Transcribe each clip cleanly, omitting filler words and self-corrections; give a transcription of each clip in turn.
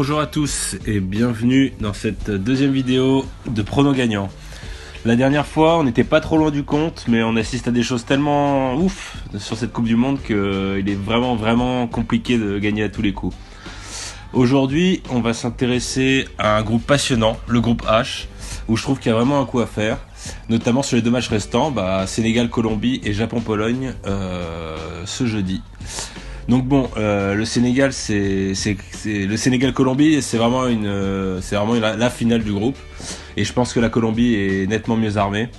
Bonjour à tous et bienvenue dans cette deuxième vidéo de pronos gagnants. La dernière fois on n'était pas trop loin du compte, mais on assiste à des choses tellement ouf sur cette Coupe du Monde qu'il est vraiment compliqué de gagner à tous les coups. Aujourd'hui on va s'intéresser à un groupe passionnant, le groupe H, où je trouve qu'il y a vraiment un coup à faire, notamment sur les deux matchs restants, Sénégal-Colombie et Japon-Pologne ce jeudi. Donc bon, le Sénégal, le Sénégal-Colombie, c'est vraiment la finale du groupe. Et je pense que la Colombie est nettement mieux armée.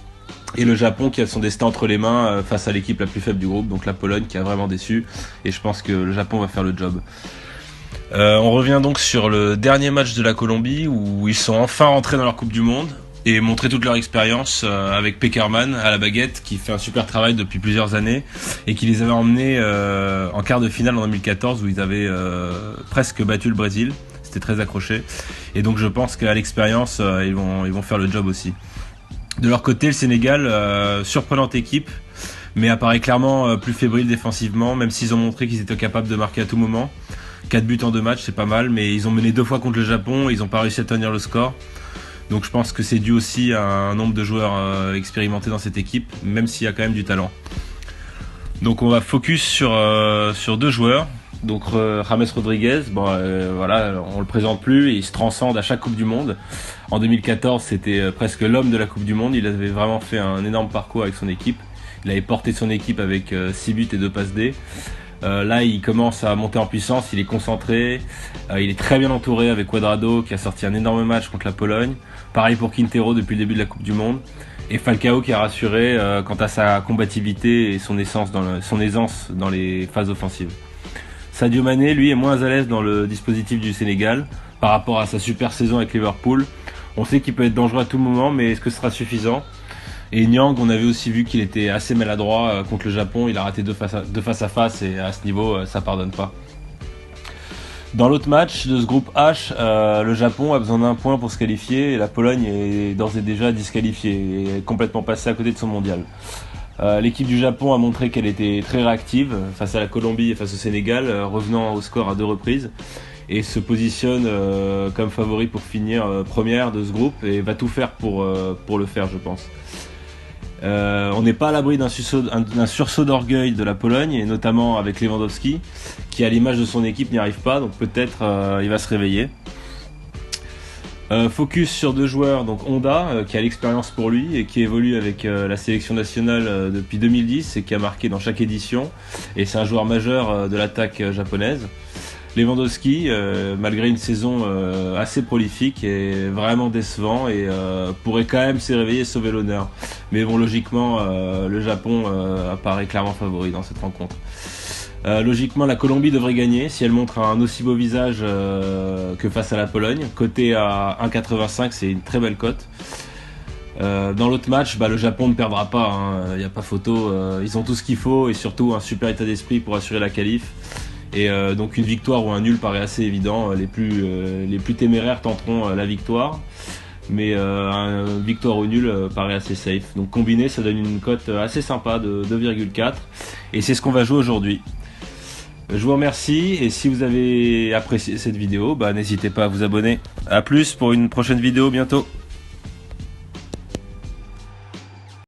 Et le Japon qui a son destin entre les mains face à l'équipe la plus faible du groupe, donc la Pologne qui a vraiment déçu. Et je pense que le Japon va faire le job. On revient donc sur le dernier match de la Colombie où ils sont enfin rentrés dans leur Coupe du Monde et montrer toute leur expérience avec Pekerman à la baguette qui fait un super travail depuis plusieurs années et qui les avait emmenés en quart de finale en 2014 où ils avaient presque battu le Brésil. C'était très accroché et donc je pense qu'à l'expérience ils vont faire le job aussi. De leur côté, le Sénégal, surprenante équipe, mais apparaît clairement plus fébrile défensivement, même s'ils ont montré qu'ils étaient capables de marquer à tout moment. 4 buts en 2 matchs, c'est pas mal, mais ils ont mené 2 fois contre le Japon, ils n'ont pas réussi à tenir le score. Donc je pense que c'est dû aussi à un nombre de joueurs expérimentés dans cette équipe, même s'il y a quand même du talent. Donc on va focus sur 2 joueurs. Donc James Rodriguez, on le présente plus, il se transcende à chaque Coupe du Monde. En 2014, c'était presque l'homme de la Coupe du Monde, il avait vraiment fait un énorme parcours avec son équipe. Il avait porté son équipe avec 6 buts et 2 passes D. Là il commence à monter en puissance, il est concentré, il est très bien entouré avec Cuadrado qui a sorti un énorme match contre la Pologne. Pareil pour Quintero depuis le début de la Coupe du Monde. Et Falcao qui a rassuré quant à sa combativité et son aisance dans les phases offensives. Sadio Mané lui est moins à l'aise dans le dispositif du Sénégal par rapport à sa super saison avec Liverpool. On sait qu'il peut être dangereux à tout moment, mais est-ce que ce sera suffisant? Et Nyang, on avait aussi vu qu'il était assez maladroit contre le Japon, il a raté deux face à face et à ce niveau ça pardonne pas. Dans l'autre match de ce groupe H, le Japon a besoin d'un point pour se qualifier et la Pologne est d'ores et déjà disqualifiée et est complètement passée à côté de son mondial. L'équipe du Japon a montré qu'elle était très réactive face à la Colombie et face au Sénégal, revenant au score à 2 reprises et se positionne comme favori pour finir première de ce groupe et va tout faire pour le faire, je pense. On n'est pas à l'abri d'un sursaut d'orgueil de la Pologne, et notamment avec Lewandowski, qui à l'image de son équipe n'y arrive pas, donc peut-être il va se réveiller. Focus sur 2 joueurs, donc Honda, qui a l'expérience pour lui et qui évolue avec la sélection nationale depuis 2010 et qui a marqué dans chaque édition, et c'est un joueur majeur de l'attaque japonaise. Lewandowski, malgré une saison assez prolifique, est vraiment décevant et pourrait quand même se réveiller et sauver l'honneur. Mais bon, logiquement, le Japon apparaît clairement favori dans cette rencontre. Logiquement, la Colombie devrait gagner si elle montre un aussi beau visage que face à la Pologne. Coté à 1,85, c'est une très belle cote. Dans l'autre match, le Japon ne perdra pas, il n'y a pas photo. Ils ont tout ce qu'il faut et surtout un super état d'esprit pour assurer la qualif. Et donc une victoire ou un nul paraît assez évident. Les plus téméraires tenteront la victoire, mais une victoire ou nul paraît assez safe. Donc combiné, ça donne une cote assez sympa de 2,4 et c'est ce qu'on va jouer aujourd'hui. Je vous remercie et si vous avez apprécié cette vidéo, n'hésitez pas à vous abonner. A plus pour une prochaine vidéo bientôt.